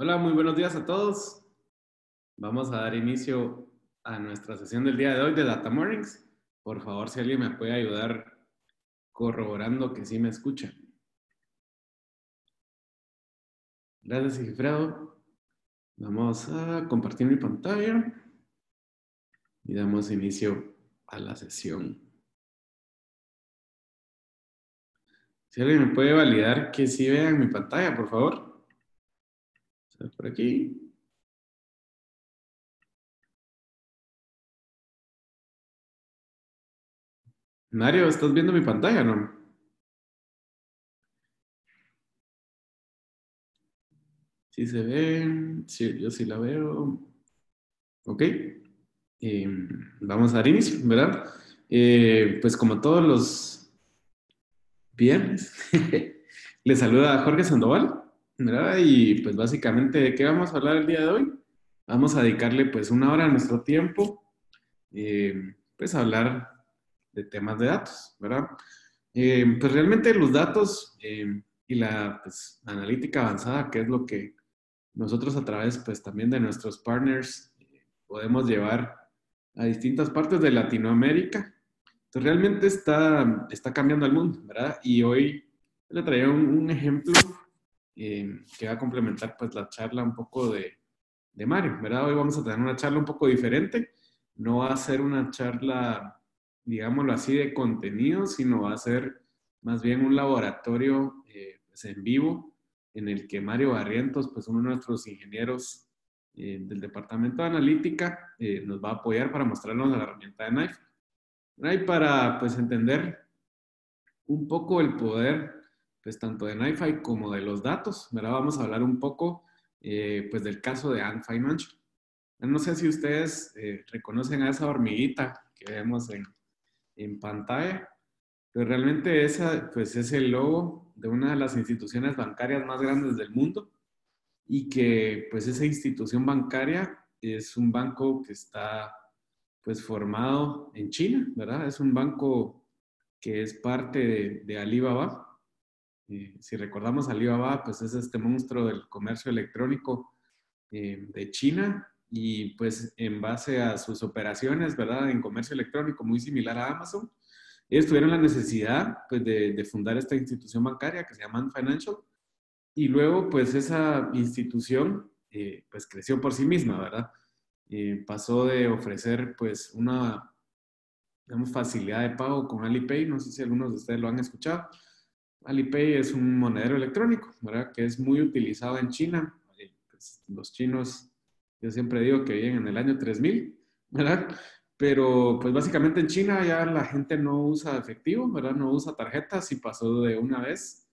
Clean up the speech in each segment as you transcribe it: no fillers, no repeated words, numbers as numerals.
Hola, muy buenos días a todos. Vamos a dar inicio a nuestra sesión del día de hoy de Data Mornings. Por favor, si alguien me puede ayudar corroborando que sí me escucha. Gracias, Sigifredo. Vamos a compartir mi pantalla y damos inicio a la sesión. Si alguien me puede validar que sí vean mi pantalla, por favor. Por aquí. Mario, ¿estás viendo mi pantalla, no? Sí se ve. Sí, yo sí la veo. Ok. Vamos a dar inicio, ¿verdad? Pues como todos los viernes, les saluda Jorge Sandoval, ¿verdad? Y pues básicamente, ¿de qué vamos a hablar el día de hoy? Vamos a dedicarle pues una hora a nuestro tiempo, pues a hablar de temas de datos, ¿verdad? Pues realmente los datos y la pues, analítica avanzada, que es lo que nosotros a través pues también de nuestros partners podemos llevar a distintas partes de Latinoamérica. Entonces realmente está cambiando el mundo, ¿verdad? Y hoy le traía un ejemplo que va a complementar pues la charla un poco de Mario, ¿verdad? Hoy vamos a tener una charla un poco diferente. No va a ser una charla, digámoslo así, de contenido, sino va a ser más bien un laboratorio pues en vivo en el que Mario Barrientos, pues uno de nuestros ingenieros del departamento de analítica, nos va a apoyar para mostrarnos la herramienta de Knife. Y para pues entender un poco el poder, pues tanto de NiFi como de los datos, ¿verdad? Vamos a hablar un poco, pues del caso de Ant Financial. No sé si ustedes reconocen a esa hormiguita que vemos en pantalla, pero realmente esa, pues es el logo de una de las instituciones bancarias más grandes del mundo y que, pues esa institución bancaria es un banco que está, pues formado en China, ¿verdad? Es un banco que es parte de Alibaba. Si recordamos, Alibaba, pues es este monstruo del comercio electrónico de China y pues en base a sus operaciones, ¿verdad? En comercio electrónico muy similar a Amazon, ellos tuvieron la necesidad pues de fundar esta institución bancaria que se llama Ant Financial y luego pues esa institución pues creció por sí misma, ¿verdad? Pasó de ofrecer pues una, digamos, facilidad de pago con Alipay, no sé si algunos de ustedes lo han escuchado. Alipay es un monedero electrónico, ¿verdad? Que es muy utilizado en China. Pues, los chinos, yo siempre digo que viven en el año 3000, ¿verdad? Pero pues básicamente en China ya la gente no usa efectivo, ¿verdad? No usa tarjetas y pasó de una vez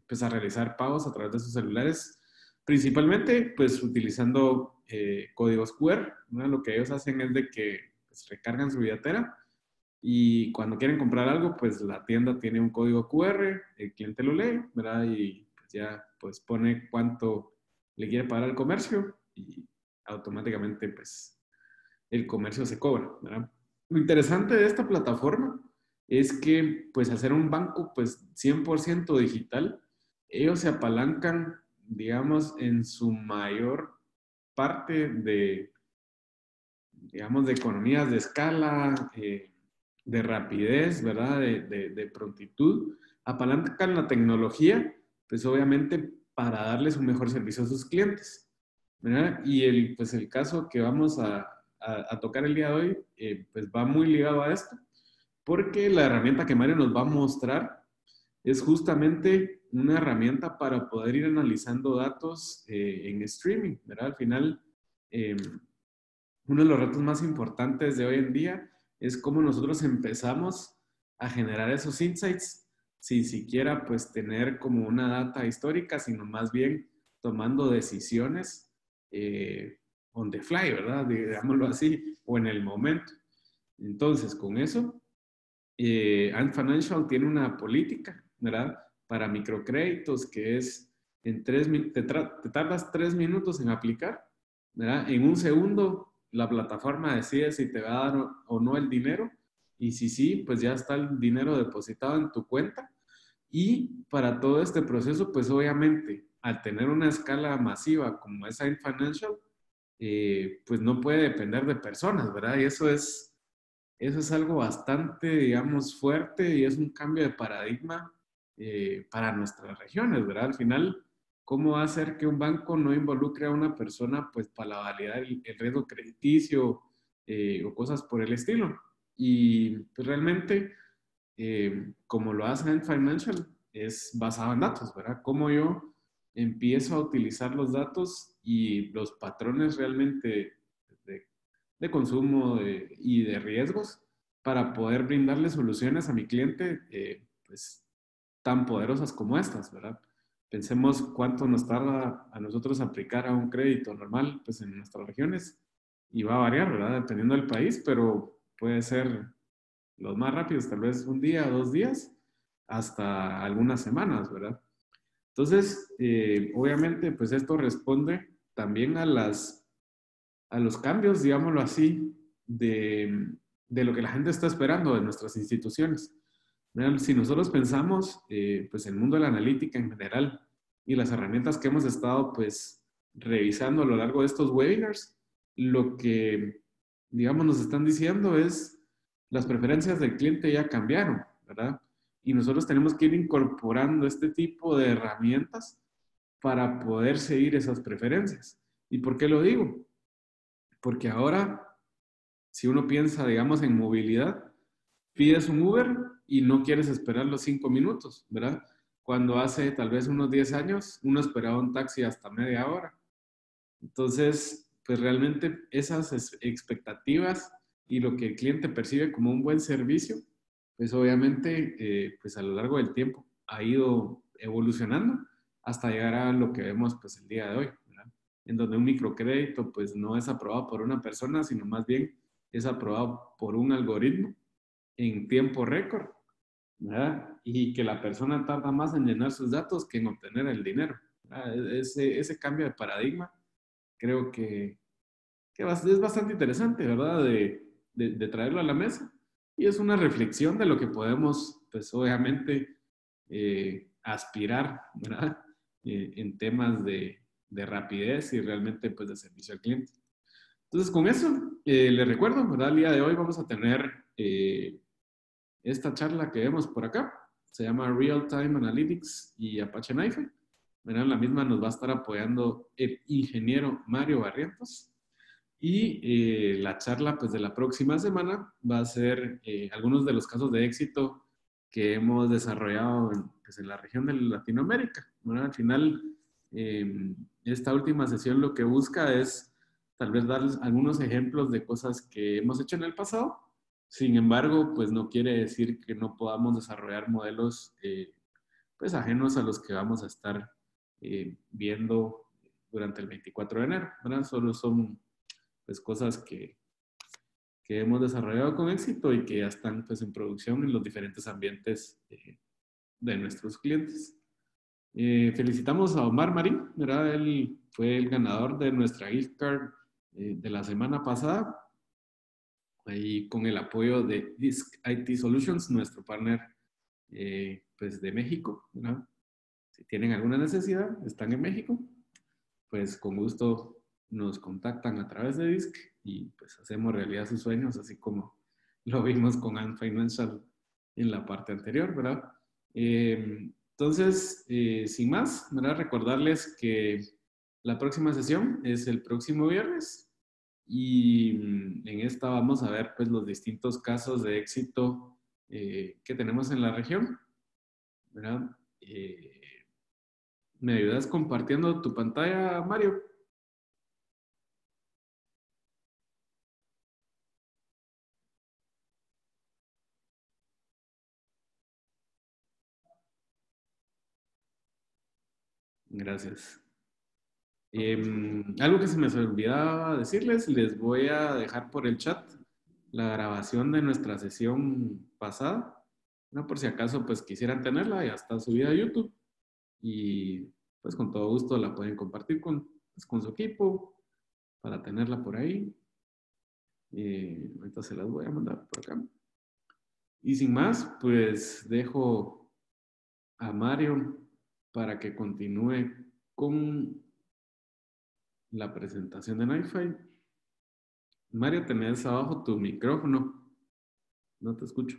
pues a realizar pagos a través de sus celulares, principalmente pues utilizando códigos QR, ¿verdad? Lo que ellos hacen es de que pues, recargan su billetera y cuando quieren comprar algo, pues la tienda tiene un código QR, el cliente lo lee, ¿verdad? Y pues ya pues pone cuánto le quiere pagar al comercio y automáticamente pues el comercio se cobra, ¿verdad? Lo interesante de esta plataforma es que pues hacer un banco pues 100% digital, ellos se apalancan, digamos, en su mayor parte de, digamos, de economías de escala, de rapidez, ¿verdad? De prontitud, apalancan la tecnología, pues obviamente para darles un mejor servicio a sus clientes, ¿verdad? Y pues el caso que vamos a tocar el día de hoy, pues va muy ligado a esto, porque la herramienta que Mario nos va a mostrar es justamente una herramienta para poder ir analizando datos en streaming, ¿verdad? Al final, uno de los retos más importantes de hoy en día es cómo nosotros empezamos a generar esos insights sin siquiera pues tener como una data histórica, sino más bien tomando decisiones on the fly, ¿verdad? Digámoslo así, o en el momento. Entonces, con eso, Ant Financial tiene una política, ¿verdad? Para microcréditos que es en te tardas 3 minutos en aplicar, ¿verdad? En un segundo la plataforma decide si te va a dar o no el dinero y si sí, pues ya está el dinero depositado en tu cuenta Y para todo este proceso, pues obviamente, al tener una escala masiva como es Ant Financial, pues no puede depender de personas, ¿verdad? Y eso es algo bastante, digamos, fuerte y es un cambio de paradigma para nuestras regiones, ¿verdad? Al final, ¿cómo va a hacer que un banco no involucre a una persona, pues, para validar el riesgo crediticio o cosas por el estilo? Y pues realmente como lo hacen en Financial, es basado en datos, ¿verdad? Cómo yo empiezo a utilizar los datos y los patrones realmente de, de consumo y de riesgos para poder brindarle soluciones a mi cliente, pues, tan poderosas como estas, ¿verdad? Pensemos cuánto nos tarda a nosotros aplicar a un crédito normal, pues en nuestras regiones, y va a variar, ¿verdad? Dependiendo del país, pero puede ser los más rápidos, tal vez un día, 2 días, hasta algunas semanas, ¿verdad? Entonces, obviamente, pues esto responde también a los cambios, digámoslo así, de lo que la gente está esperando de nuestras instituciones. ¿Verdad? Si nosotros pensamos, pues el mundo de la analítica en general y las herramientas que hemos estado, pues, revisando a lo largo de estos webinars, lo que, digamos, nos están diciendo es las preferencias del cliente ya cambiaron, ¿verdad? Y nosotros tenemos que ir incorporando este tipo de herramientas para poder seguir esas preferencias. ¿Y por qué lo digo? Porque ahora, si uno piensa, digamos, en movilidad, pides un Uber y no quieres esperar los 5 minutos, ¿verdad? Cuando hace tal vez unos 10 años, uno esperaba un taxi hasta media hora. Entonces, pues realmente esas expectativas y lo que el cliente percibe como un buen servicio, pues obviamente, pues a lo largo del tiempo ha ido evolucionando hasta llegar a lo que vemos pues el día de hoy, ¿verdad? En donde un microcrédito pues no es aprobado por una persona, sino más bien es aprobado por un algoritmo en tiempo récord, ¿verdad? Y que la persona tarda más en llenar sus datos que en obtener el dinero, ¿verdad? Ese cambio de paradigma creo que es bastante interesante, ¿verdad? De traerlo a la mesa. Y es una reflexión de lo que podemos, pues obviamente, aspirar, ¿verdad? En temas de rapidez y realmente, pues, de servicio al cliente. Entonces, con eso, les recuerdo, ¿verdad? El día de hoy vamos a tener esta charla que vemos por acá. Se llama Real Time Analytics y Apache Knife. ¿Verdad? La misma nos va a estar apoyando el ingeniero Mario Barrientos. Y la charla pues, de la próxima semana va a ser algunos de los casos de éxito que hemos desarrollado en, pues, en la región de Latinoamérica. ¿Verdad? Al final, esta última sesión lo que busca es tal vez darles algunos ejemplos de cosas que hemos hecho en el pasado. Sin embargo, pues no quiere decir que no podamos desarrollar modelos pues ajenos a los que vamos a estar viendo durante el 24 de enero. ¿Verdad? Solo son pues cosas que hemos desarrollado con éxito y que ya están pues en producción en los diferentes ambientes de nuestros clientes. Felicitamos a Omar Marín, ¿verdad? Él fue el ganador de nuestra gift card de la semana pasada, ahí con el apoyo de Disc IT Solutions, nuestro partner pues de México, ¿verdad? Si tienen alguna necesidad, están en México, pues con gusto nos contactan a través de Disc y pues hacemos realidad sus sueños, así como lo vimos con Ant Financial en la parte anterior, ¿verdad? Entonces, sin más, ¿verdad? Recordarles que la próxima sesión es el próximo viernes y en esta vamos a ver pues los distintos casos de éxito que tenemos en la región, ¿verdad? ¿Me ayudas compartiendo tu pantalla, Mario? Gracias. Algo que se me olvidaba decirles, les voy a dejar por el chat la grabación de nuestra sesión pasada, ¿no? Por si acaso pues quisieran tenerla, ya está subida a YouTube y pues con todo gusto la pueden compartir con, pues, con su equipo para tenerla por ahí. Ahorita se las voy a mandar por acá. Y sin más, pues dejo a Mario para que continúe con la presentación de NiFi. Mario, tenés abajo tu micrófono. No te escucho.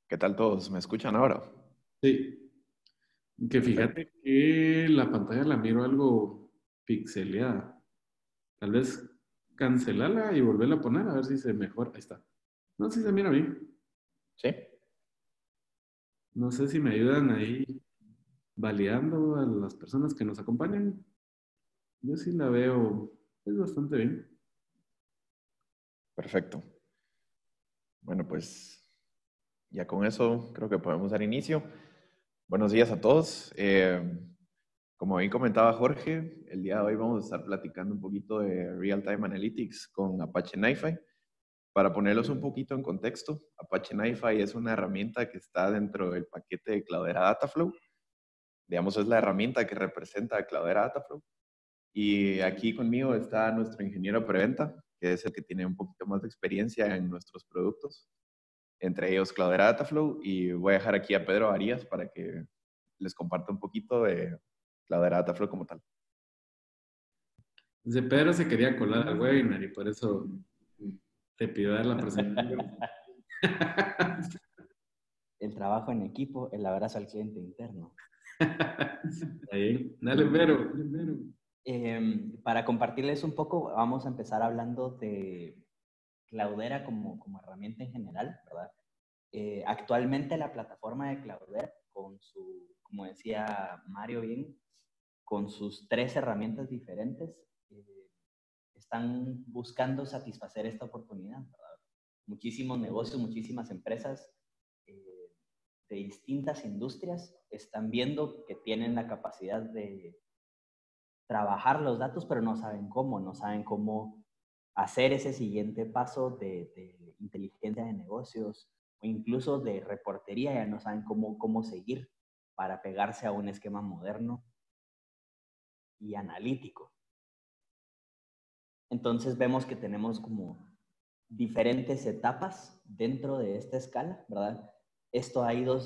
¿Qué tal todos? ¿Me escuchan ahora? Sí, que Perfecto. fíjate que la pantalla la miro algo pixeleada. Tal vez cancelarla y volverla a poner a ver si se mejora. Ahí está. No sé si se mira bien. ¿Sí? No sé si me ayudan ahí validando a las personas que nos acompañan. Yo sí la veo, es bastante bien. Perfecto. Bueno, pues ya con eso creo que podemos dar inicio. Buenos días a todos. Como bien comentaba Jorge, el día de hoy vamos a estar platicando un poquito de Real-Time Analytics con Apache NiFi. Para ponerlos un poquito en contexto, Apache NiFi es una herramienta que está dentro del paquete de Cloudera Dataflow. Digamos, es la herramienta que representa a Cloudera Dataflow. Y aquí conmigo está nuestro ingeniero preventa, que es el que tiene un poquito más de experiencia en nuestros productos, entre ellos Cloudera Dataflow, y voy a dejar aquí a Pedro Arias para que les comparta un poquito de Cloudera Dataflow como tal. Desde Pedro se quería colar al webinar y por eso te pido dar la presentación. El trabajo en equipo, el abrazo al cliente interno. Ahí, dale, Pedro. Para compartirles un poco, vamos a empezar hablando de Cloudera como herramienta en general, ¿verdad? Actualmente la plataforma de Cloudera, con su, como decía Mario bien, con sus 3 herramientas diferentes, están buscando satisfacer esta oportunidad, ¿verdad? Muchísimos negocios, muchísimas empresas de distintas industrias están viendo que tienen la capacidad de trabajar los datos, pero no saben cómo hacer ese siguiente paso de inteligencia de negocios o incluso de reportería, ya no saben cómo seguir para pegarse a un esquema moderno y analítico. Entonces vemos que tenemos como diferentes etapas dentro de esta escala, ¿verdad? Esto ha ido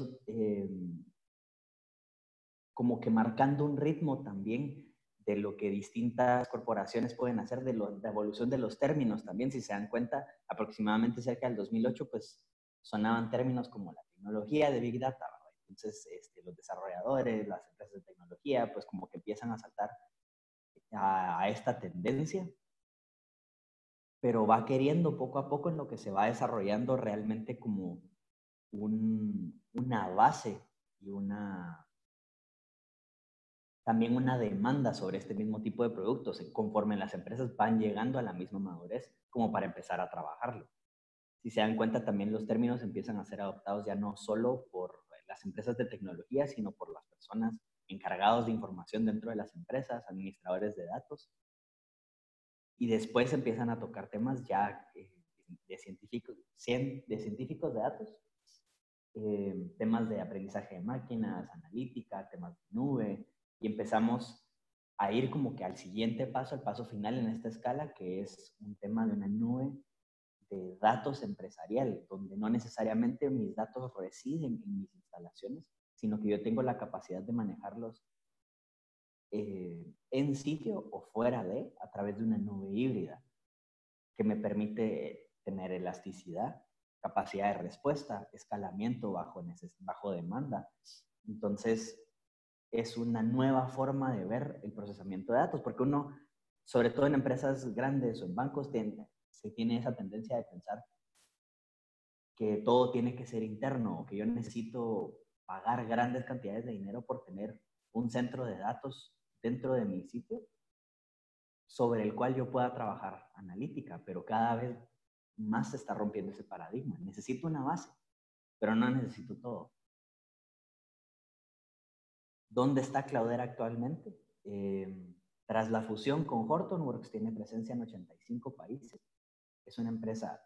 como que marcando un ritmo también de lo que distintas corporaciones pueden hacer, de la evolución de los términos también. Si se dan cuenta, aproximadamente cerca del 2008, pues sonaban términos como la tecnología de Big Data, ¿verdad? Entonces, los desarrolladores, las empresas de tecnología, pues como que empiezan a saltar a esta tendencia, pero va queriendo poco a poco en lo que se va desarrollando realmente como una base y también una demanda sobre este mismo tipo de productos conforme las empresas van llegando a la misma madurez como para empezar a trabajarlo. Si se dan cuenta, también los términos empiezan a ser adoptados ya no solo por las empresas de tecnología, sino por las personas encargados de información dentro de las empresas, administradores de datos. Y después empiezan a tocar temas ya de científicos de datos, temas de aprendizaje de máquinas, analítica, temas de nube, y empezamos a ir como que al siguiente paso, al paso final en esta escala, que es un tema de una nube de datos empresarial, donde no necesariamente mis datos residen en mis instalaciones, sino que yo tengo la capacidad de manejarlos en sitio o fuera de, a través de una nube híbrida, que me permite tener elasticidad, capacidad de respuesta, escalamiento bajo demanda. Entonces, es una nueva forma de ver el procesamiento de datos, porque uno, sobre todo en empresas grandes o en bancos, se tiene esa tendencia de pensar que todo tiene que ser interno, o que yo necesito pagar grandes cantidades de dinero por tener un centro de datos dentro de mi sitio sobre el cual yo pueda trabajar analítica, pero cada vez más se está rompiendo ese paradigma. Necesito una base, pero no necesito todo. ¿Dónde está Cloudera actualmente? Tras la fusión con Hortonworks, tiene presencia en 85 países. Es una empresa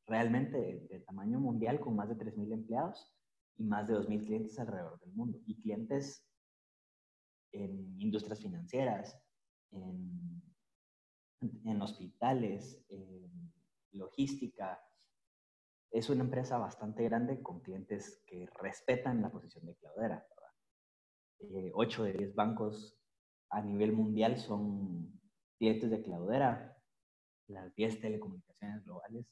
realmente de tamaño mundial con más de 3,000 empleados y más de 2,000 clientes alrededor del mundo. Y clientes en industrias financieras, en hospitales, en logística, es una empresa bastante grande con clientes que respetan la posición de Cloudera, ¿verdad? 8 de 10 bancos a nivel mundial son clientes de Cloudera, las 10 telecomunicaciones globales,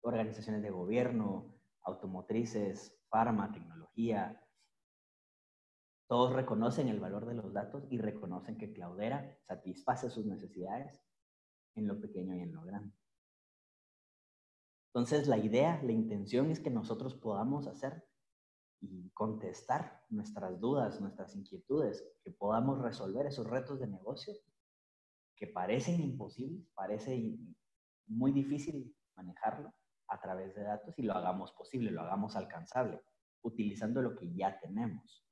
organizaciones de gobierno, automotrices, farma, tecnología. Todos reconocen el valor de los datos y reconocen que Cloudera satisface sus necesidades en lo pequeño y en lo grande. Entonces, la idea, la intención es que nosotros podamos hacer y contestar nuestras dudas, nuestras inquietudes, que podamos resolver esos retos de negocio que parecen imposibles, parece muy difícil manejarlo a través de datos y lo hagamos posible, lo hagamos alcanzable, utilizando lo que ya tenemos.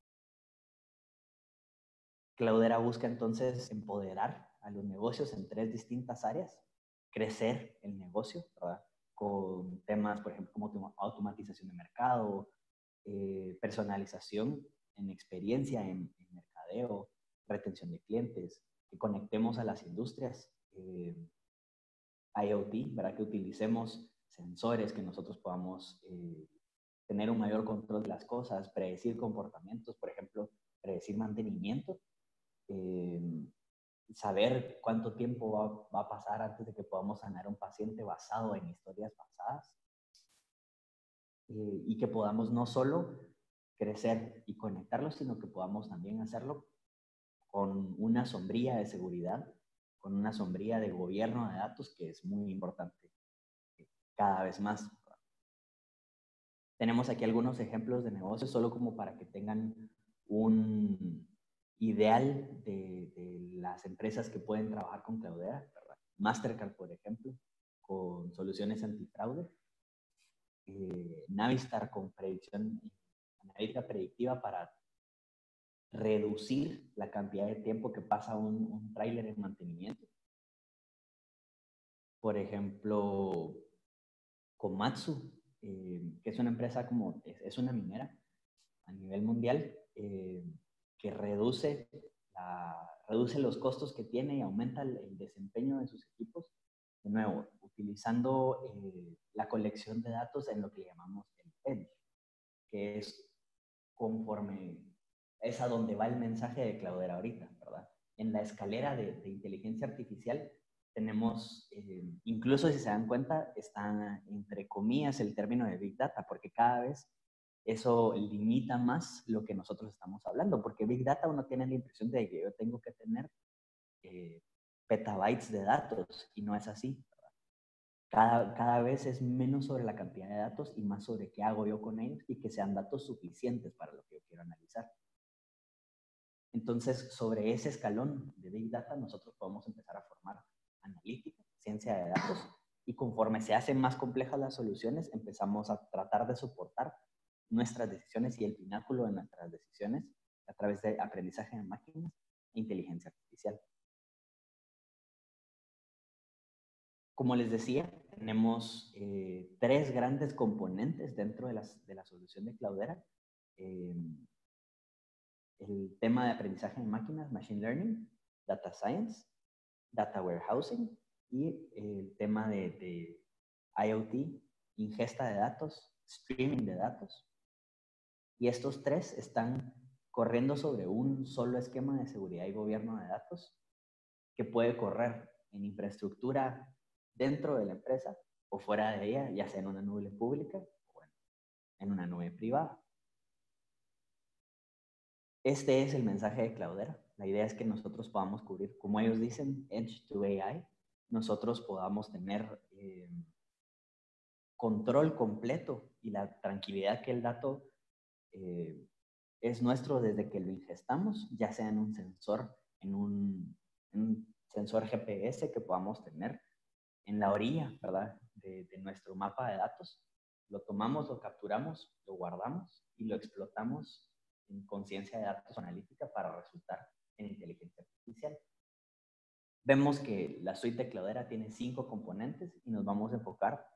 Cloudera busca entonces empoderar a los negocios en 3 distintas áreas, crecer el negocio, ¿verdad? Con temas, por ejemplo, como automatización de mercado, personalización en experiencia, en mercadeo, retención de clientes, que conectemos a las industrias, IoT, ¿verdad? Que utilicemos sensores, que nosotros podamos tener un mayor control de las cosas, predecir comportamientos, por ejemplo, predecir mantenimiento, saber cuánto tiempo va a pasar antes de que podamos sanar a un paciente basado en historias pasadas, y que podamos no solo crecer y conectarlo, sino que podamos también hacerlo con una sombrilla de seguridad, con una sombrilla de gobierno de datos, que es muy importante cada vez más. Tenemos aquí algunos ejemplos de negocios, solo como para que tengan un ideal de las empresas que pueden trabajar con Cloudera, ¿verdad? Mastercard, por ejemplo, con soluciones antifraude. Navistar con analítica predictiva para reducir la cantidad de tiempo que pasa un tráiler en mantenimiento. Por ejemplo, Komatsu, que es una empresa es una minera a nivel mundial, que reduce los costos que tiene y aumenta el desempeño de sus equipos, de nuevo, utilizando la colección de datos en lo que llamamos el edge, que es a donde va el mensaje de Cloudera ahorita, ¿verdad? En la escalera de inteligencia artificial tenemos, incluso si se dan cuenta, está entre comillas el término de Big Data, porque cada vez eso limita más lo que nosotros estamos hablando, porque Big Data uno tiene la impresión de que yo tengo que tener petabytes de datos, y no es así. Cada vez es menos sobre la cantidad de datos y más sobre qué hago yo con ellos y que sean datos suficientes para lo que yo quiero analizar. Entonces, sobre ese escalón de Big Data, nosotros podemos empezar a formar analítica, ciencia de datos, y conforme se hacen más complejas las soluciones, empezamos a tratar de soportar nuestras decisiones y el pináculo de nuestras decisiones a través de aprendizaje de máquinas e inteligencia artificial. Como les decía, tenemos 3 grandes componentes dentro de la solución de Cloudera. El tema de aprendizaje de máquinas, Machine Learning, Data Science, Data Warehousing, y el tema de IoT, ingesta de datos, streaming de datos. Y estos 3 están corriendo sobre un solo esquema de seguridad y gobierno de datos que puede correr en infraestructura dentro de la empresa o fuera de ella, ya sea en una nube pública o en una nube privada. Este es el mensaje de Cloudera. La idea es que nosotros podamos cubrir, como ellos dicen, Edge to AI, nosotros podamos tener control completo y la tranquilidad que el dato es nuestro desde que lo ingestamos, ya sea en un sensor, en un sensor GPS que podamos tener en la orilla, ¿verdad? De nuestro mapa de datos. Lo tomamos, lo capturamos, lo guardamos y lo explotamos en conciencia de datos analítica para resultar en inteligencia artificial. Vemos que la suite de Cloudera tiene 5 componentes y nos vamos a enfocar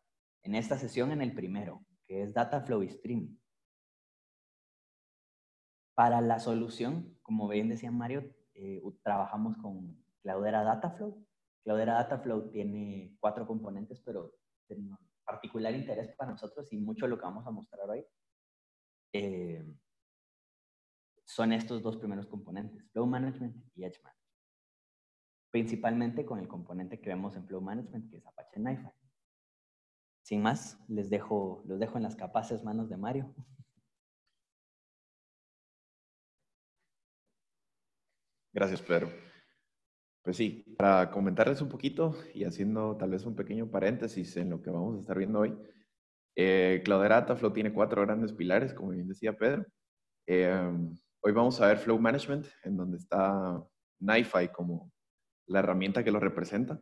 en esta sesión en el primero, que es Data Flow y Stream. Para la solución, como bien decía Mario, trabajamos con Cloudera Data Flow, Cloudera Dataflow tiene 4 componentes, pero de particular interés para nosotros y mucho lo que vamos a mostrar hoy son estos 2 primeros componentes, Flow Management y Edge Management. Principalmente con el componente que vemos en Flow Management, que es Apache NiFi. Sin más, los dejo en las capaces manos de Mario. Gracias, Pedro. Pues sí, para comentarles un poquito y haciendo tal vez un pequeño paréntesis en lo que vamos a estar viendo hoy, Cloudera Dataflow tiene 4 grandes pilares, como bien decía Pedro. Hoy vamos a ver Flow Management, en donde está NiFi como la herramienta que lo representa.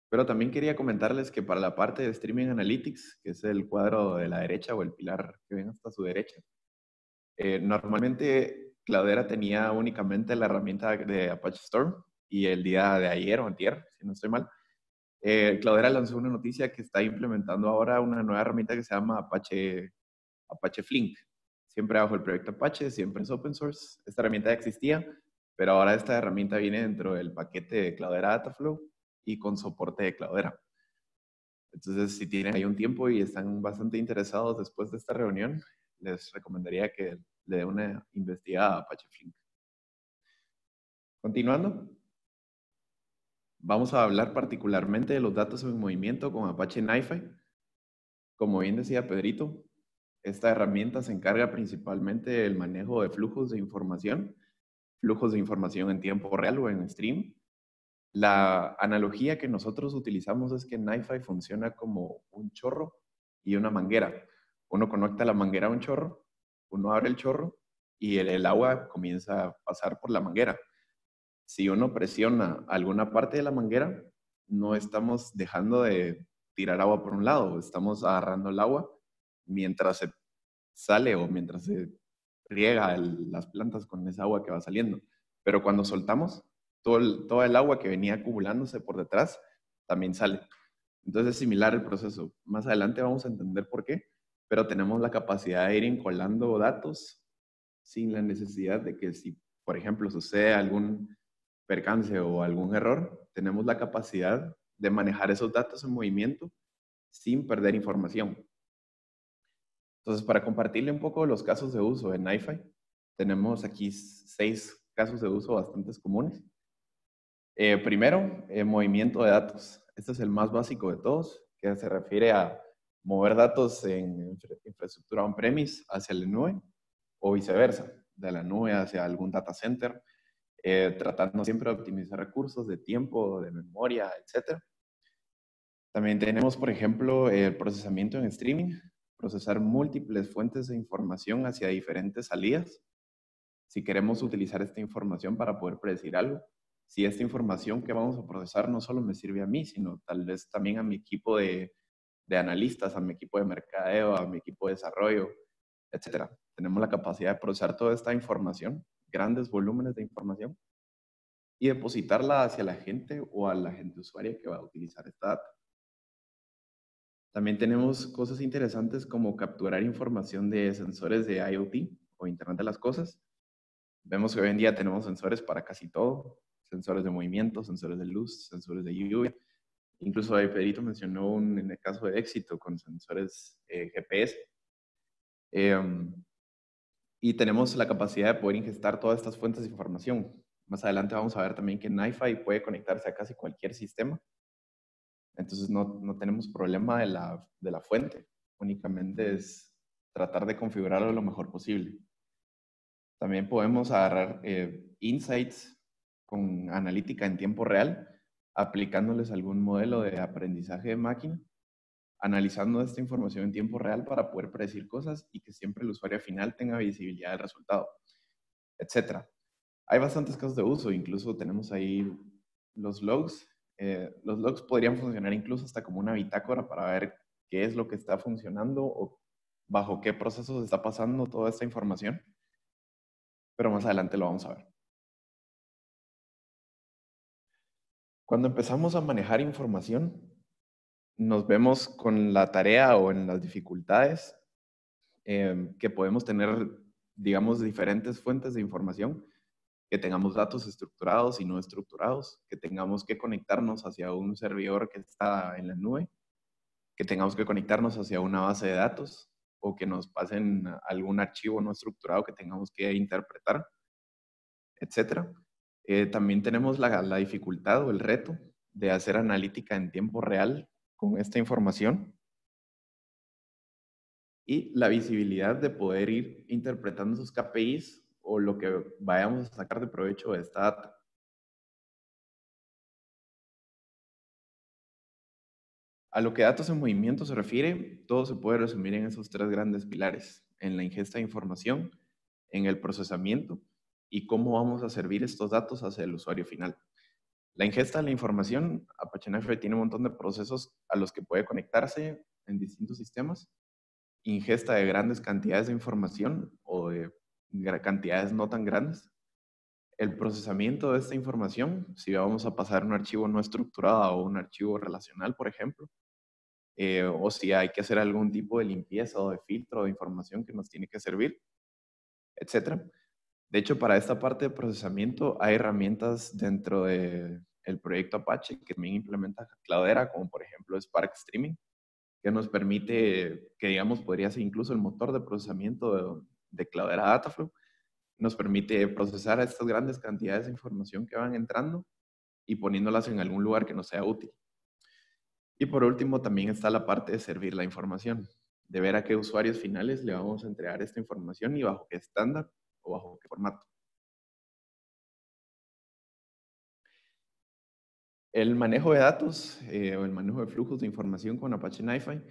Pero también quería comentarles que para la parte de Streaming Analytics, que es el cuadro de la derecha o el pilar que ven hasta su derecha, normalmente Cloudera tenía únicamente la herramienta de Apache Storm y el día de ayer o antier, si no estoy mal, Cloudera lanzó una noticia que está implementando ahora una nueva herramienta que se llama Apache Flink. Siempre bajo el proyecto Apache, siempre es open source. Esta herramienta ya existía, pero ahora esta herramienta viene dentro del paquete de Cloudera Dataflow y con soporte de Cloudera. Entonces, si tienen ahí un tiempo y están bastante interesados después de esta reunión, les recomendaría que le den una investigada a Apache Flink. Continuando, vamos a hablar particularmente de los datos en movimiento con Apache NiFi. Como bien decía Pedrito, esta herramienta se encarga principalmente del manejo de flujos de información en tiempo real o en stream. La analogía que nosotros utilizamos es que NiFi funciona como un chorro y una manguera. Uno conecta la manguera a un chorro, uno abre el chorro y el agua comienza a pasar por la manguera. Si uno presiona alguna parte de la manguera, no estamos dejando de tirar agua por un lado, estamos agarrando el agua mientras se sale o mientras se riega las plantas con esa agua que va saliendo. Pero cuando soltamos, toda el agua que venía acumulándose por detrás también sale. Entonces es similar el proceso. Más adelante vamos a entender por qué, pero tenemos la capacidad de ir encolando datos sin la necesidad de que si, por ejemplo, sucede algún percance o algún error, tenemos la capacidad de manejar esos datos en movimiento sin perder información. Entonces, para compartirle un poco los casos de uso de NiFi, tenemos aquí 6 casos de uso bastante comunes. Primero, movimiento de datos. Este es el más básico de todos, que se refiere a mover datos en infraestructura on-premise hacia la nube o viceversa, de la nube hacia algún data center, tratando siempre de optimizar recursos de tiempo, de memoria, etc. También tenemos, por ejemplo, el procesamiento en streaming, procesar múltiples fuentes de información hacia diferentes salidas. Si queremos utilizar esta información para poder predecir algo, si esta información que vamos a procesar no solo me sirve a mí, sino tal vez también a mi equipo de analistas, a mi equipo de mercadeo, a mi equipo de desarrollo, etc. Tenemos la capacidad de procesar toda esta información, grandes volúmenes de información, y depositarla hacia la gente o a la gente usuaria que va a utilizar esta data. También tenemos cosas interesantes como capturar información de sensores de IoT o Internet de las Cosas. Vemos que hoy en día tenemos sensores para casi todo, sensores de movimiento, sensores de luz, sensores de lluvia. Incluso ahí Pedrito mencionó en el caso de éxito con sensores GPS. Y tenemos la capacidad de poder ingestar todas estas fuentes de información. Más adelante vamos a ver también que NiFi puede conectarse a casi cualquier sistema. Entonces no tenemos problema de la fuente. Únicamente es tratar de configurarlo lo mejor posible. También podemos agarrar insights con analítica en tiempo real, aplicándoles algún modelo de aprendizaje de máquina, analizando esta información en tiempo real para poder predecir cosas y que siempre el usuario final tenga visibilidad del resultado, etc. Hay bastantes casos de uso, incluso tenemos ahí los logs. Los logs podrían funcionar incluso hasta como una bitácora para ver qué es lo que está funcionando o bajo qué procesos está pasando toda esta información. Pero más adelante lo vamos a ver. Cuando empezamos a manejar información, nos vemos con la tarea o en las dificultades que podemos tener, digamos, diferentes fuentes de información, que tengamos datos estructurados y no estructurados, que tengamos que conectarnos hacia un servidor que está en la nube, que tengamos que conectarnos hacia una base de datos o que nos pasen algún archivo no estructurado que tengamos que interpretar, etcétera. También tenemos la dificultad o el reto de hacer analítica en tiempo real con esta información y la visibilidad de poder ir interpretando sus KPIs o lo que vayamos a sacar de provecho de esta data. A lo que datos en movimiento se refiere, todo se puede resumir en esos tres grandes pilares: en la ingesta de información, en el procesamiento y cómo vamos a servir estos datos hacia el usuario final. La ingesta de la información, Apache Knifefy tiene un montón de procesos a los que puede conectarse en distintos sistemas. Ingesta de grandes cantidades de información o de cantidades no tan grandes. El procesamiento de esta información, si vamos a pasar un archivo no estructurado o un archivo relacional, por ejemplo, o si hay que hacer algún tipo de limpieza o de filtro de información que nos tiene que servir, etc. De hecho, para esta parte de procesamiento hay herramientas dentro del proyecto Apache que también implementa Cloudera, como por ejemplo Spark Streaming, que nos permite, que digamos podría ser incluso el motor de procesamiento de Cloudera Dataflow, nos permite procesar estas grandes cantidades de información que van entrando y poniéndolas en algún lugar que nos sea útil. Y por último, también está la parte de servir la información, de ver a qué usuarios finales le vamos a entregar esta información y bajo qué estándar o bajo qué formato. El manejo de datos o el manejo de flujos de información con Apache Knifefy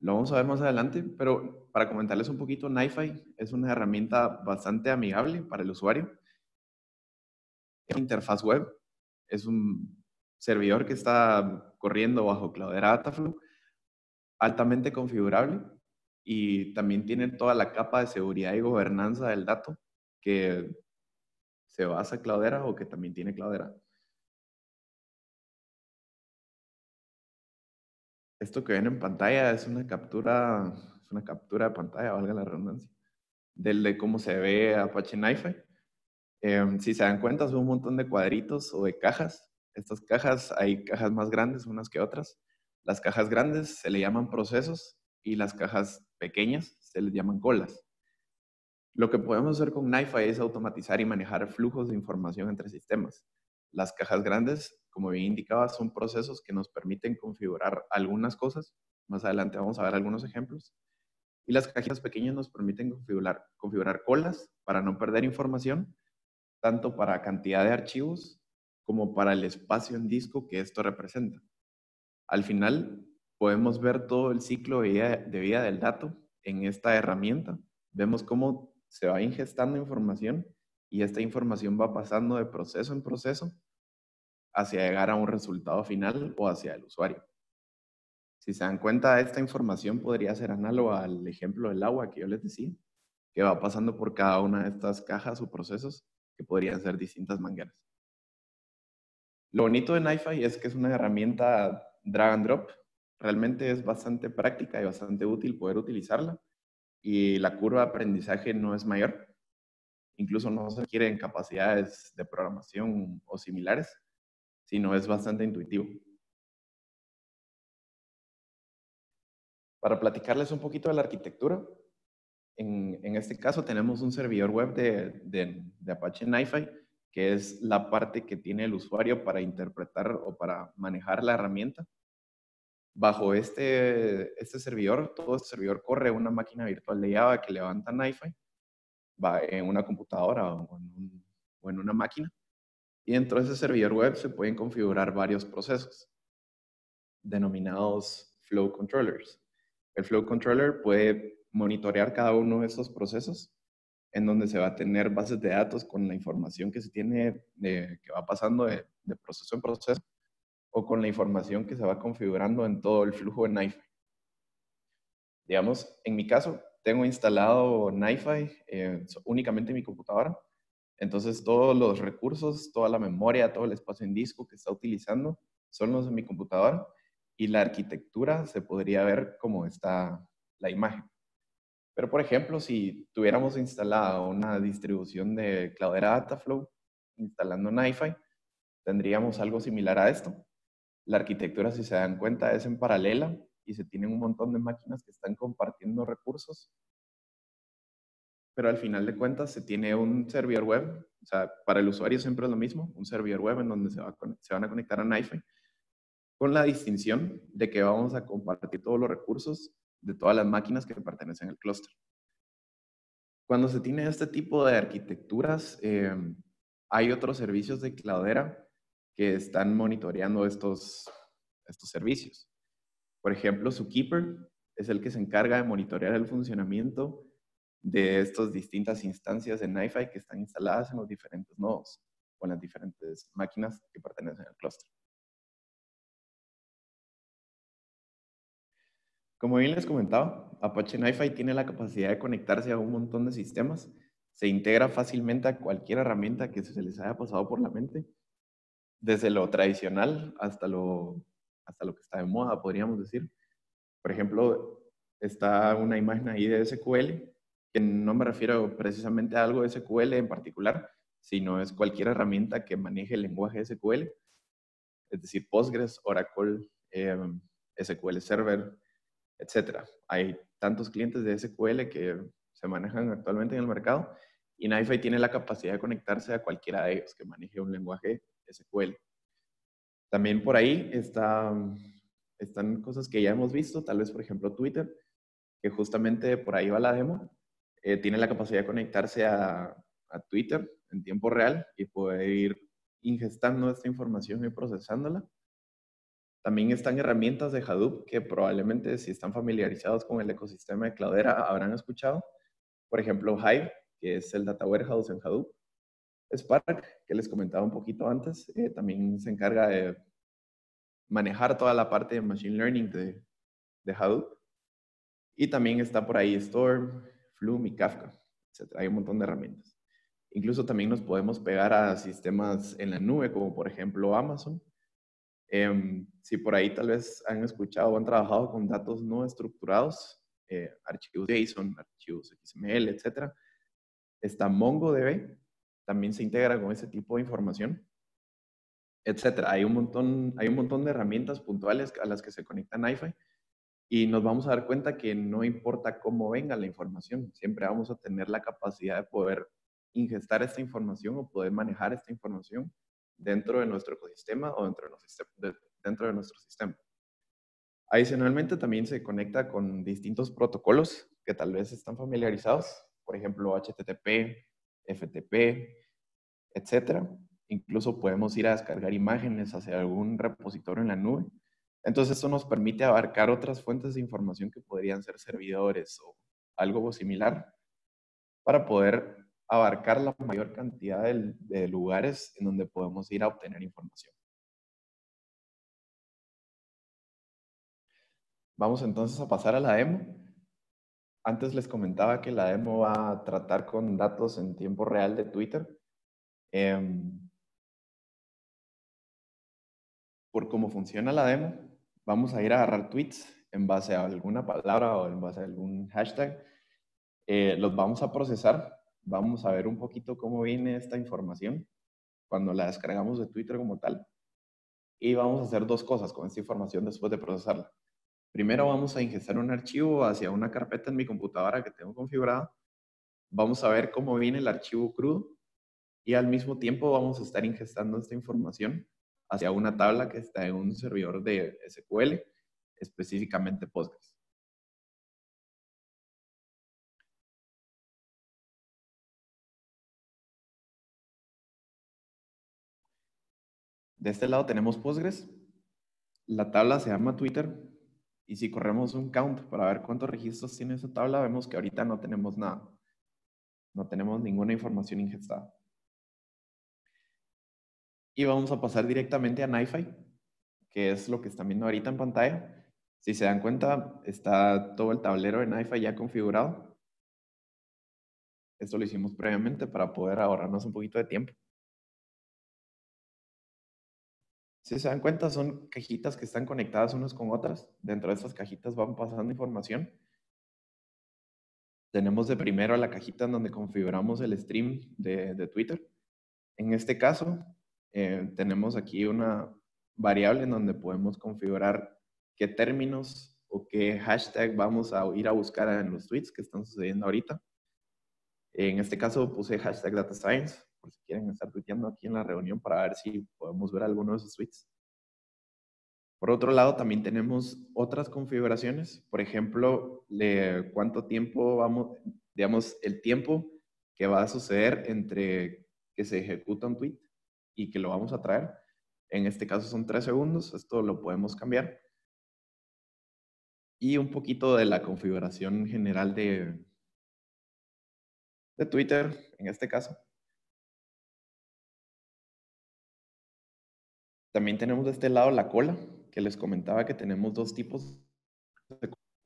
lo vamos a ver más adelante, pero para comentarles un poquito, Knifefy es una herramienta bastante amigable para el usuario. Es una interfaz web, es un servidor que está corriendo bajo Cloudera Dataflow, altamente configurable y también tiene toda la capa de seguridad y gobernanza del dato que se basa en Cloudera o que también tiene Cloudera. Esto que ven en pantalla es una captura de pantalla, valga la redundancia, de cómo se ve Apache Knifefy. Si se dan cuenta, son un montón de cuadritos o de cajas. Estas cajas, hay cajas más grandes unas que otras. Las cajas grandes se le llaman procesos y las cajas pequeñas se les llaman colas. Lo que podemos hacer con Knifefy es automatizar y manejar flujos de información entre sistemas. Las cajas grandes, como bien indicaba, son procesos que nos permiten configurar algunas cosas. Más adelante vamos a ver algunos ejemplos. Y las cajitas pequeñas nos permiten configurar colas para no perder información, tanto para cantidad de archivos como para el espacio en disco que esto representa. Al final, podemos ver todo el ciclo de vida del dato en esta herramienta. Vemos cómo se va ingestando información y esta información va pasando de proceso en proceso hacia llegar a un resultado final o hacia el usuario. Si se dan cuenta, esta información podría ser análoga al ejemplo del agua que yo les decía, que va pasando por cada una de estas cajas o procesos que podrían ser distintas mangueras. Lo bonito de Knifefy es que es una herramienta drag and drop. Realmente es bastante práctica y bastante útil poder utilizarla. Y la curva de aprendizaje no es mayor. Incluso no se requieren capacidades de programación o similares, sino es bastante intuitivo. Para platicarles un poquito de la arquitectura, en este caso tenemos un servidor web de Apache Knifefy, que es la parte que tiene el usuario para interpretar o para manejar la herramienta. Bajo este servidor, todo este servidor corre una máquina virtual de Java que levanta Knifefy, va en una computadora o en una máquina. Y dentro de ese servidor web se pueden configurar varios procesos, denominados Flow Controllers. El Flow Controller puede monitorear cada uno de esos procesos, en donde se va a tener bases de datos con la información que se tiene, que va pasando de proceso en proceso, o con la información que se va configurando en todo el flujo de Knifefy. Digamos, en mi caso, tengo instalado Knifefy únicamente en mi computadora. Entonces, todos los recursos, toda la memoria, todo el espacio en disco que está utilizando son los de mi computadora y la arquitectura se podría ver como está la imagen. Pero, por ejemplo, si tuviéramos instalada una distribución de Cloudera Dataflow instalando NiFi, tendríamos algo similar a esto. La arquitectura, si se dan cuenta, es en paralela y se tienen un montón de máquinas que están compartiendo recursos. Pero al final de cuentas se tiene un servidor web, o sea, para el usuario siempre es lo mismo, un servidor web en donde se van a conectar a NiFi, con la distinción de que vamos a compartir todos los recursos de todas las máquinas que pertenecen al clúster. Cuando se tiene este tipo de arquitecturas, hay otros servicios de Cloudera que están monitoreando estos servicios. Por ejemplo, Zookeeper es el que se encarga de monitorear el funcionamiento de estas distintas instancias de NiFi que están instaladas en los diferentes nodos o en las diferentes máquinas que pertenecen al clúster. Como bien les comentaba, Apache NiFi tiene la capacidad de conectarse a un montón de sistemas. Se integra fácilmente a cualquier herramienta que se les haya pasado por la mente, desde lo tradicional hasta lo que está de moda, podríamos decir. Por ejemplo, está una imagen ahí de SQL, que no me refiero precisamente a algo de SQL en particular, sino es cualquier herramienta que maneje el lenguaje SQL, es decir, Postgres, Oracle, SQL Server, etcétera. Hay tantos clientes de SQL que se manejan actualmente en el mercado y NiFi tiene la capacidad de conectarse a cualquiera de ellos que maneje un lenguaje SQL. También por ahí están cosas que ya hemos visto, tal vez por ejemplo Twitter, que justamente por ahí va la demo. Tiene la capacidad de conectarse a Twitter en tiempo real y poder ir ingestando esta información y procesándola. También están herramientas de Hadoop que probablemente si están familiarizados con el ecosistema de Cloudera habrán escuchado. Por ejemplo, Hive, que es el Data Warehouse en Hadoop. Spark, que les comentaba un poquito antes, también se encarga de manejar toda la parte de Machine Learning de Hadoop. Y también está por ahí Storm, Flume y Kafka, etc. Hay un montón de herramientas. Incluso también nos podemos pegar a sistemas en la nube, como por ejemplo Amazon. Si por ahí tal vez han escuchado o han trabajado con datos no estructurados, archivos JSON, archivos XML, etc. Está MongoDB, también se integra con ese tipo de información, etc. Hay un montón de herramientas puntuales a las que se conecta NiFi y nos vamos a dar cuenta que no importa cómo venga la información, siempre vamos a tener la capacidad de poder ingestar esta información o poder manejar esta información dentro de nuestro ecosistema o dentro de nuestro sistema. Adicionalmente, también se conecta con distintos protocolos que tal vez están familiarizados, por ejemplo, HTTP, FTP, etc. Incluso podemos ir a descargar imágenes hacia algún repositorio en la nube. Entonces, eso nos permite abarcar otras fuentes de información que podrían ser servidores o algo similar para poder abarcar la mayor cantidad de lugares en donde podemos ir a obtener información. Vamos entonces a pasar a la demo. Antes les comentaba que la demo va a tratar con datos en tiempo real de Twitter. Por cómo funciona la demo, vamos a ir a agarrar tweets en base a alguna palabra o en base a algún hashtag. Los vamos a procesar. Vamos a ver un poquito cómo viene esta información cuando la descargamos de Twitter como tal. Y vamos a hacer dos cosas con esta información después de procesarla. Primero vamos a ingestar un archivo hacia una carpeta en mi computadora que tengo configurada. Vamos a ver cómo viene el archivo crudo y al mismo tiempo vamos a estar ingestando esta información hacia una tabla que está en un servidor de SQL, específicamente Postgres. De este lado tenemos Postgres. La tabla se llama Twitter. Y si corremos un count para ver cuántos registros tiene esa tabla, vemos que ahorita no tenemos nada. No tenemos ninguna información ingestada. Y vamos a pasar directamente a NiFi, que es lo que están viendo ahorita en pantalla. Si se dan cuenta, está todo el tablero de NiFi ya configurado. Esto lo hicimos previamente para poder ahorrarnos un poquito de tiempo. Si se dan cuenta, son cajitas que están conectadas unas con otras. Dentro de estas cajitas van pasando información. Tenemos de primero la cajita en donde configuramos el stream de Twitter. En este caso, tenemos aquí una variable en donde podemos configurar qué términos o qué hashtag vamos a ir a buscar en los tweets que están sucediendo ahorita. En este caso puse hashtag data science, por si quieren estar tuiteando aquí en la reunión para ver si podemos ver alguno de esos tweets. Por otro lado, también tenemos otras configuraciones. Por ejemplo, cuánto tiempo vamos, digamos, el tiempo que va a suceder entre que se ejecuta un tweet y que lo vamos a traer. En este caso son 3 segundos. Esto lo podemos cambiar. Y un poquito de la configuración general de Twitter, en este caso. También tenemos de este lado la cola, que les comentaba que tenemos dos tipos.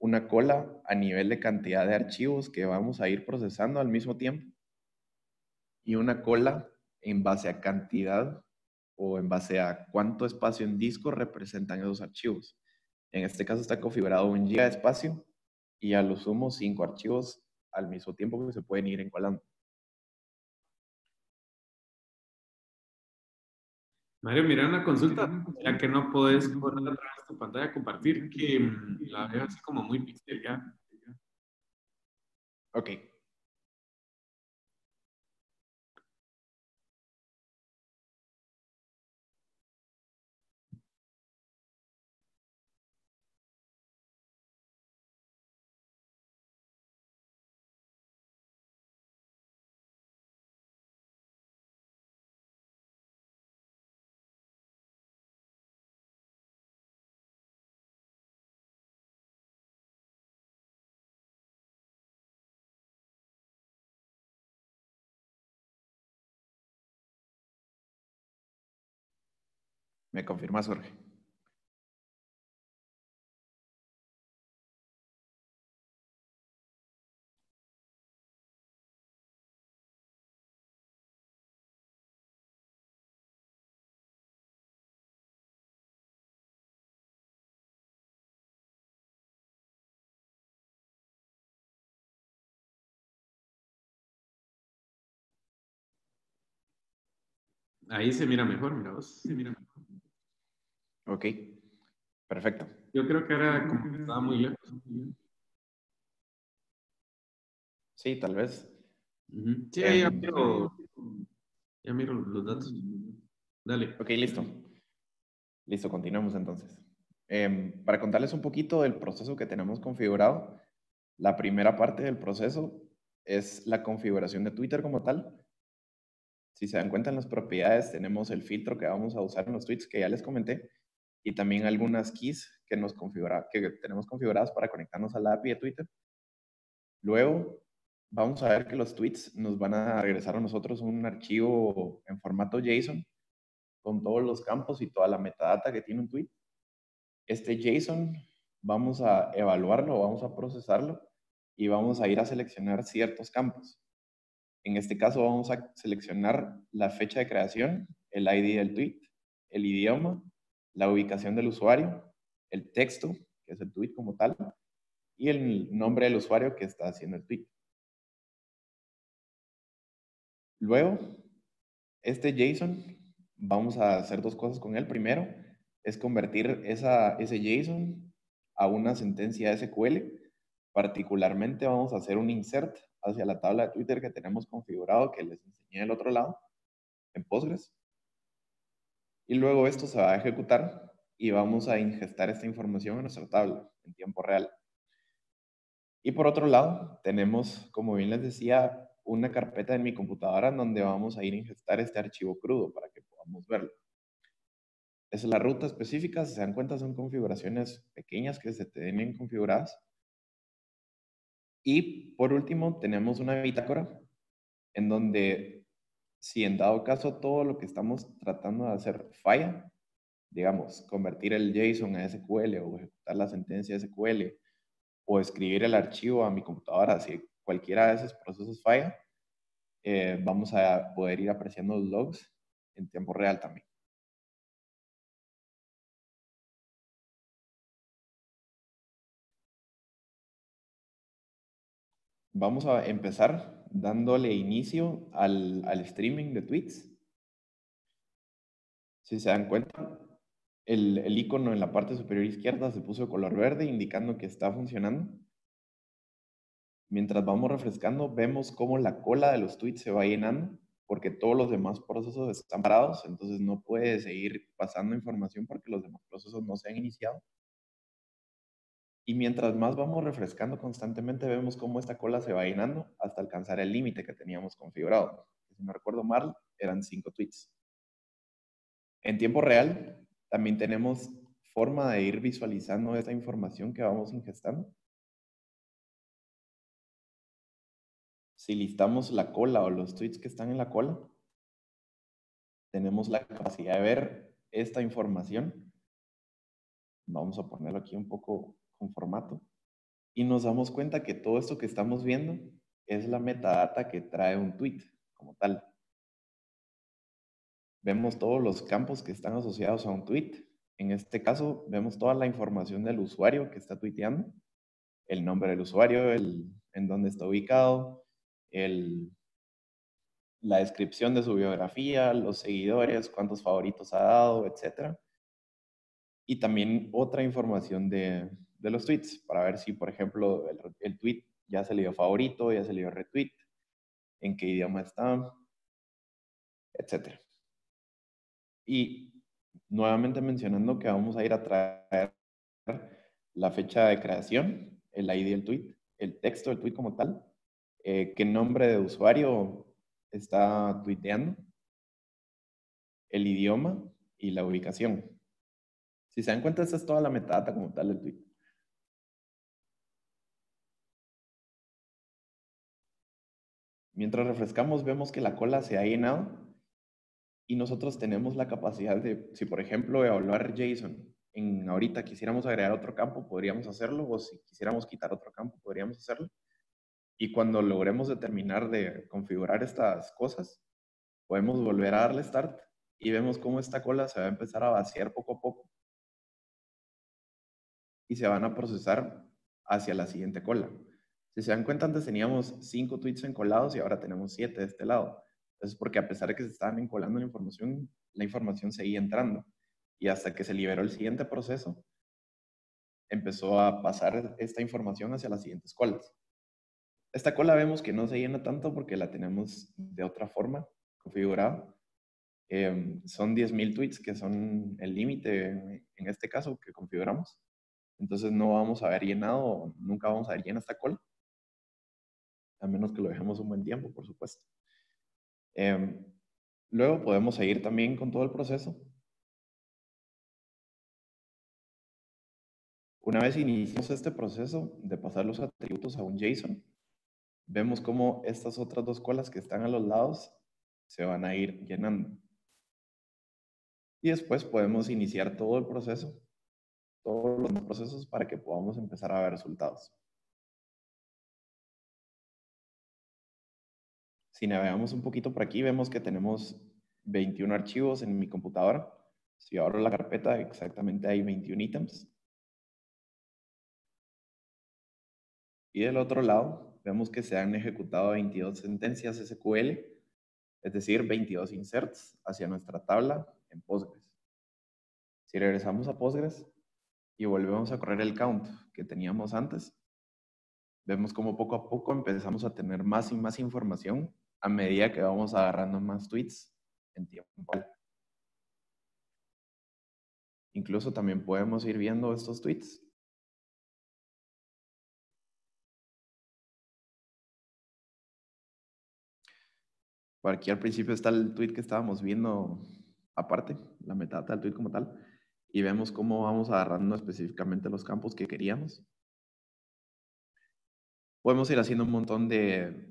Una cola a nivel de cantidad de archivos que vamos a ir procesando al mismo tiempo y una cola en base a cantidad o en base a cuánto espacio en disco representan esos archivos. En este caso está configurado 1 GB de espacio y a lo sumo 5 archivos al mismo tiempo que se pueden ir encolando. Mario, mira una consulta, ya que no podés poner a través de tu pantalla a compartir, que la veo así como muy pixelada. Ok. ¿Me confirmas, Jorge? Ahí se mira mejor, mira vos. Se mira mejor. Ok. Perfecto. Yo creo que era como que estaba muy lejos. Sí, tal vez. Sí, ya miro los datos. Dale. Ok, listo. Listo, continuamos entonces. Para contarles un poquito del proceso que tenemos configurado, la primera parte del proceso es la configuración de Twitter como tal. Si se dan cuenta en las propiedades, tenemos el filtro que vamos a usar en los tweets que ya les comenté y también algunas keys que tenemos configuradas para conectarnos a la API de Twitter. Luego, vamos a ver que los tweets nos van a regresar a nosotros un archivo en formato JSON con todos los campos y toda la metadata que tiene un tweet. Este JSON vamos a evaluarlo, vamos a procesarlo y vamos a ir a seleccionar ciertos campos. En este caso vamos a seleccionar la fecha de creación, el ID del tweet, el idioma, la ubicación del usuario, el texto, que es el tweet como tal, y el nombre del usuario que está haciendo el tweet. Luego, este JSON, vamos a hacer dos cosas con él. Primero, es convertir ese JSON a una sentencia SQL. Particularmente vamos a hacer un insert hacia la tabla de Twitter que tenemos configurado, que les enseñé del otro lado, en Postgres. Y luego esto se va a ejecutar y vamos a ingestar esta información en nuestra tabla en tiempo real. Y por otro lado, tenemos, como bien les decía, una carpeta en mi computadora en donde vamos a ir a ingestar este archivo crudo para que podamos verlo. Esa es la ruta específica, si se dan cuenta son configuraciones pequeñas que se tienen configuradas. Y por último tenemos una bitácora en donde si en dado caso todo lo que estamos tratando de hacer falla, digamos, convertir el JSON a SQL o ejecutar la sentencia SQL o escribir el archivo a mi computadora, si cualquiera de esos procesos falla, vamos a poder ir apreciando los logs en tiempo real también. Vamos a empezar dándole inicio al streaming de tweets. Si se dan cuenta, el icono en la parte superior izquierda se puso de color verde, indicando que está funcionando. Mientras vamos refrescando, vemos cómo la cola de los tweets se va llenando, porque todos los demás procesos están parados, entonces no puede seguir pasando información porque los demás procesos no se han iniciado. Y mientras más vamos refrescando constantemente, vemos cómo esta cola se va llenando hasta alcanzar el límite que teníamos configurado. Si no recuerdo mal, eran 5 tweets. En tiempo real, también tenemos forma de ir visualizando esta información que vamos ingestando. Si listamos la cola o los tweets que están en la cola, tenemos la capacidad de ver esta información. Vamos a ponerlo aquí un poco con formato. Y nos damos cuenta que todo esto que estamos viendo es la metadata que trae un tweet como tal. Vemos todos los campos que están asociados a un tweet. En este caso, vemos toda la información del usuario que está tuiteando, el nombre del usuario, en dónde está ubicado, la descripción de su biografía, los seguidores, cuántos favoritos ha dado, etc. Y también otra información de los tweets, para ver si, por ejemplo, el tweet ya se le dio favorito, ya se le dio retweet, en qué idioma está, etc. Y nuevamente mencionando que vamos a ir a traer la fecha de creación, el ID del tweet, el texto del tweet como tal, qué nombre de usuario está tuiteando, el idioma y la ubicación. Si se dan cuenta, esta es toda la metadata como tal del tweet. Mientras refrescamos, vemos que la cola se ha llenado y nosotros tenemos la capacidad de, si por ejemplo evaluar JSON, ahorita quisiéramos agregar otro campo, podríamos hacerlo, o si quisiéramos quitar otro campo, podríamos hacerlo. Y cuando logremos determinar de configurar estas cosas, podemos volver a darle start y vemos cómo esta cola se va a empezar a vaciar poco a poco y se van a procesar hacia la siguiente cola. Si se dan cuenta, antes teníamos 5 tweets encolados y ahora tenemos 7 de este lado. Entonces, porque a pesar de que se estaban encolando la información seguía entrando. Y hasta que se liberó el siguiente proceso, empezó a pasar esta información hacia las siguientes colas. Esta cola vemos que no se llena tanto porque la tenemos de otra forma configurada. Son 10,000 tweets que son el límite en este caso que configuramos. Entonces no vamos a haber llenado, nunca vamos a ver llena esta cola, a menos que lo dejemos un buen tiempo, por supuesto. Luego podemos seguir también con todo el proceso. Una vez iniciamos este proceso de pasar los atributos a un JSON, vemos cómo estas otras 2 colas que están a los lados se van a ir llenando. Y después podemos iniciar todo el proceso, todos los procesos para que podamos empezar a ver resultados. Si navegamos un poquito por aquí, vemos que tenemos 21 archivos en mi computadora. Si abro la carpeta, exactamente hay 21 ítems. Y del otro lado, vemos que se han ejecutado 22 sentencias SQL, es decir, 22 inserts hacia nuestra tabla en Postgres. Si regresamos a Postgres y volvemos a correr el count que teníamos antes, vemos como poco a poco empezamos a tener más y más información a medida que vamos agarrando más tweets en tiempo real. Incluso también podemos ir viendo estos tweets. Por aquí al principio está el tweet que estábamos viendo aparte, la metadata del tweet como tal, y vemos cómo vamos agarrando específicamente los campos que queríamos. Podemos ir haciendo un montón de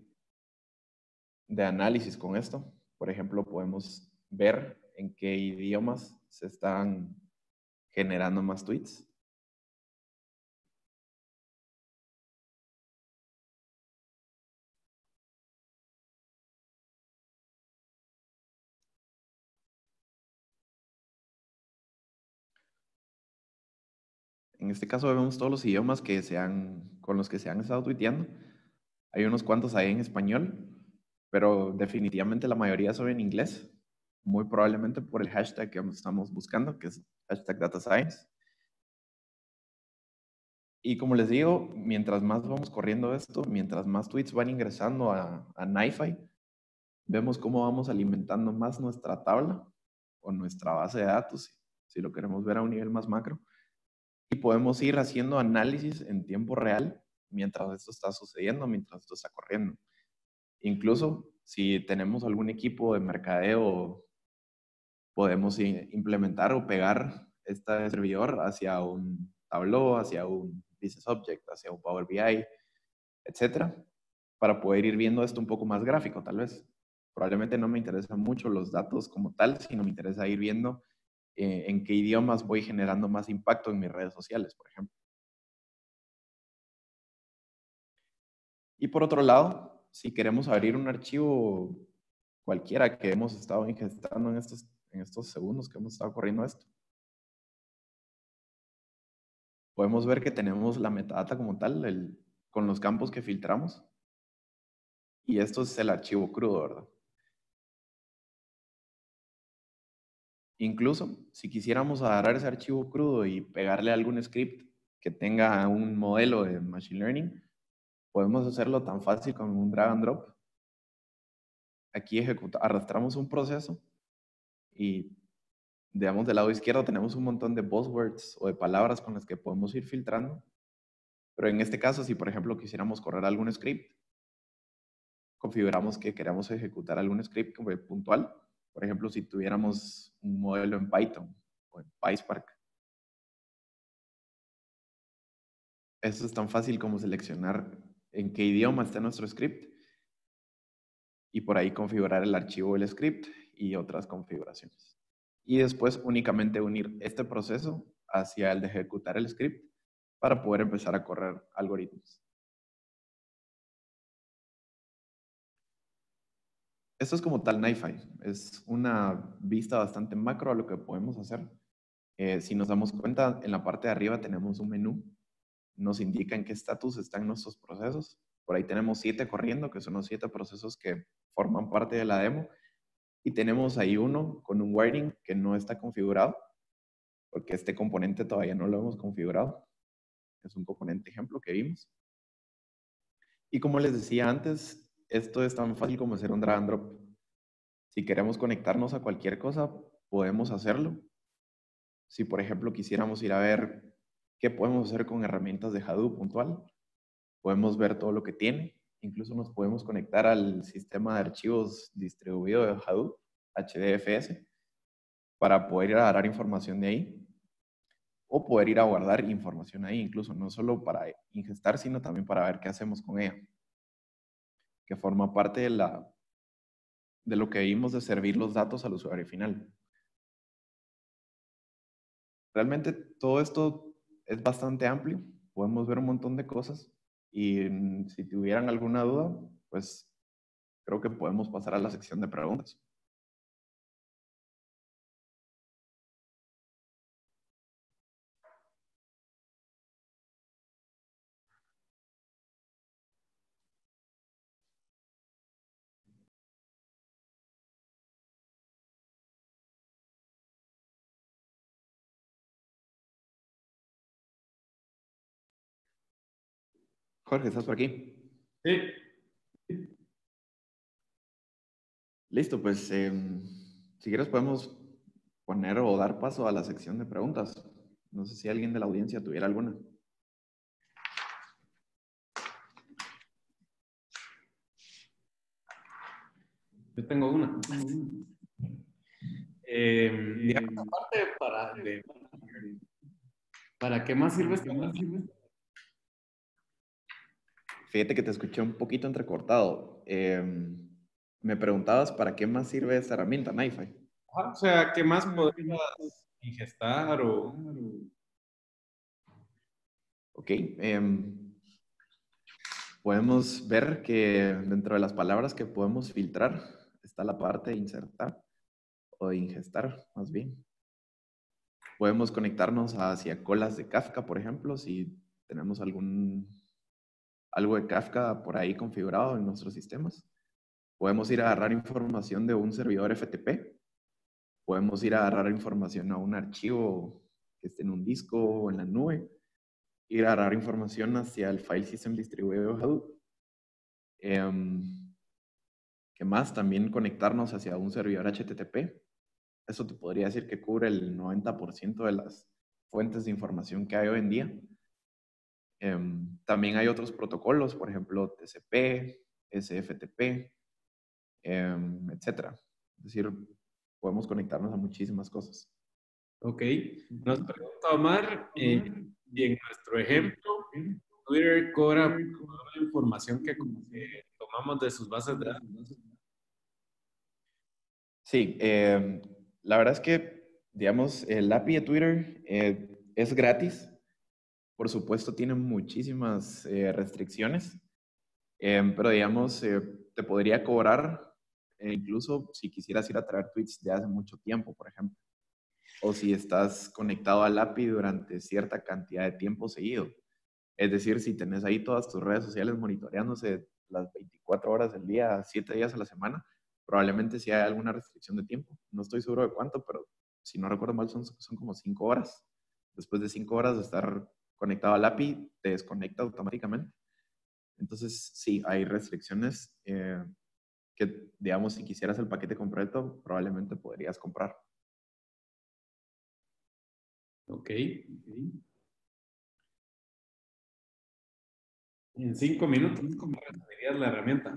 análisis con esto. Por ejemplo, podemos ver en qué idiomas se están generando más tweets. En este caso vemos todos los idiomas con los que se han estado tuiteando. Hay unos cuantos ahí en español, pero definitivamente la mayoría son en inglés. muy probablemente por el hashtag que estamos buscando, que es hashtag Data Science. Y como les digo, mientras más vamos corriendo esto, mientras más tweets van ingresando a NiFi, vemos cómo vamos alimentando más nuestra tabla o nuestra base de datos, si lo queremos ver a un nivel más macro. Y podemos ir haciendo análisis en tiempo real mientras esto está sucediendo, mientras esto está corriendo. Incluso si tenemos algún equipo de mercadeo, podemos implementar o pegar este servidor hacia un Tableau, hacia un Business Object, hacia un Power BI, etcétera, para poder ir viendo esto un poco más gráfico, tal vez. Probablemente no me interesan mucho los datos como tal, sino me interesa ir viendo en qué idiomas voy generando más impacto en mis redes sociales, por ejemplo. Y por otro lado, si queremos abrir un archivo cualquiera que hemos estado ingestando en estos segundos que hemos estado corriendo esto, podemos ver que tenemos la metadata como tal, con los campos que filtramos. Y esto es el archivo crudo, ¿verdad? Incluso, si quisiéramos agarrar ese archivo crudo y pegarle algún script que tenga un modelo de Machine Learning, podemos hacerlo tan fácil como un drag and drop. Aquí arrastramos un proceso y, digamos, del lado izquierdo tenemos un montón de buzzwords o de palabras con las que podemos ir filtrando. Pero en este caso, si por ejemplo quisiéramos correr algún script, configuramos que queramos ejecutar algún script como puntual. Por ejemplo, si tuviéramos un modelo en Python o en PySpark. Eso es tan fácil como seleccionar en qué idioma está nuestro script y por ahí configurar el archivo del script y otras configuraciones. Y después únicamente unir este proceso hacia el de ejecutar el script para poder empezar a correr algoritmos. Esto es como tal NiFi. Es una vista bastante macro a lo que podemos hacer. Si nos damos cuenta, en la parte de arriba tenemos un menú. Nos indica en qué estatus están nuestros procesos. Por ahí tenemos 7 corriendo, que son los 7 procesos que forman parte de la demo. Y tenemos ahí uno con un wiring que no está configurado, porque este componente todavía no lo hemos configurado. Es un componente ejemplo que vimos. Y como les decía antes, esto es tan fácil como hacer un drag and drop. Si queremos conectarnos a cualquier cosa, podemos hacerlo. Si, por ejemplo, quisiéramos ir a ver qué podemos hacer con herramientas de Hadoop puntual, podemos ver todo lo que tiene. Incluso nos podemos conectar al sistema de archivos distribuido de Hadoop, HDFS, para poder ir a agarrar información de ahí o poder ir a guardar información ahí, incluso no solo para ingestar, sino también para ver qué hacemos con ella, que forma parte de lo que vimos de servir los datos al usuario final. Realmente todo esto es bastante amplio, podemos ver un montón de cosas y si tuvieran alguna duda, pues creo que podemos pasar a la sección de preguntas. Jorge, ¿estás por aquí? Sí. Listo, pues si quieres podemos poner o dar paso a la sección de preguntas. No sé si alguien de la audiencia tuviera alguna. Yo tengo una. Digamos, aparte ¿para qué más sirve esta herramienta? Fíjate que te escuché un poquito entrecortado. Me preguntabas para qué más sirve esta herramienta, NiFi. Ajá, o sea, ¿qué más podrías ingestar o...? Ok. Podemos ver que dentro de las palabras que podemos filtrar está la parte de insertar o de ingestar, más bien. Podemos conectarnos hacia colas de Kafka, por ejemplo, si tenemos algo de Kafka por ahí configurado en nuestros sistemas. Podemos ir a agarrar información de un servidor FTP podemos ir a agarrar información a un archivo que esté en un disco o en la nube, ir a agarrar información hacia el file system distribuido de Hadoop. ¿Qué más? También conectarnos hacia un servidor HTTP. Eso te podría decir que cubre el 90% de las fuentes de información que hay hoy en día. También hay otros protocolos, por ejemplo, TCP, SFTP, etc. Es decir, podemos conectarnos a muchísimas cosas. Ok. Nos pregunta Omar, y en nuestro ejemplo, Twitter cobra por toda la información que tomamos de sus bases de datos. Sí, la verdad es que, digamos, el API de Twitter es gratis. Por supuesto, tiene muchísimas restricciones, pero digamos, te podría cobrar incluso si quisieras ir a traer tweets de hace mucho tiempo, por ejemplo, o si estás conectado al API durante cierta cantidad de tiempo seguido. Es decir, si tenés ahí todas tus redes sociales monitoreándose las 24 horas del día, 7 días a la semana, probablemente sí hay alguna restricción de tiempo. No estoy seguro de cuánto, pero si no recuerdo mal son como 5 horas. Después de 5 horas de estar conectado al API, te desconecta automáticamente. Entonces, sí, hay restricciones que, digamos, si quisieras el paquete completo, probablemente podrías comprar. Ok. En 5 minutos, ¿cómo resumirías la herramienta?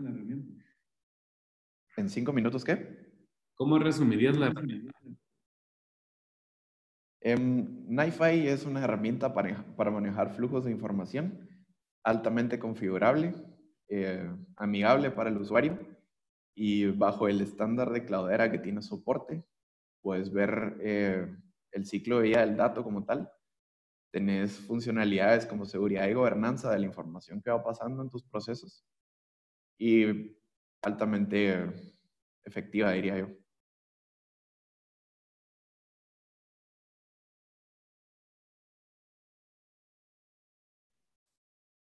¿En 5 minutos qué? ¿Cómo resumirías la herramienta? NiFi es una herramienta para manejar flujos de información altamente configurable, amigable para el usuario y bajo el estándar de Cloudera que tiene soporte. Puedes ver el ciclo de vida del dato como tal. Tenés funcionalidades como seguridad y gobernanza de la información que va pasando en tus procesos y altamente efectiva, diría yo.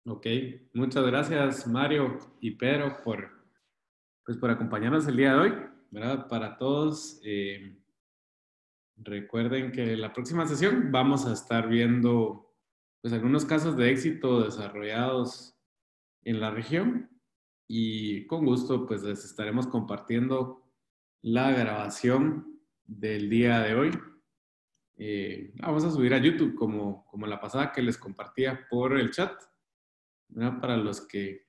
Ok, muchas gracias Mario y Pedro por acompañarnos el día de hoy, ¿verdad? Para todos, recuerden que la próxima sesión vamos a estar viendo pues algunos casos de éxito desarrollados en la región y con gusto pues les estaremos compartiendo la grabación del día de hoy. Vamos a subir a YouTube como la pasada que les compartía por el chat, ¿verdad? Para los que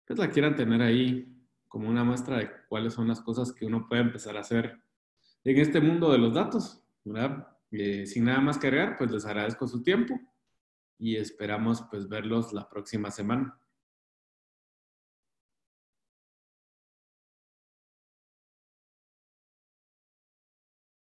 pues, la quieran tener ahí como una muestra de cuáles son las cosas que uno puede empezar a hacer en este mundo de los datos, ¿verdad? Sin nada más que agregar, pues les agradezco su tiempo y esperamos pues verlos la próxima semana.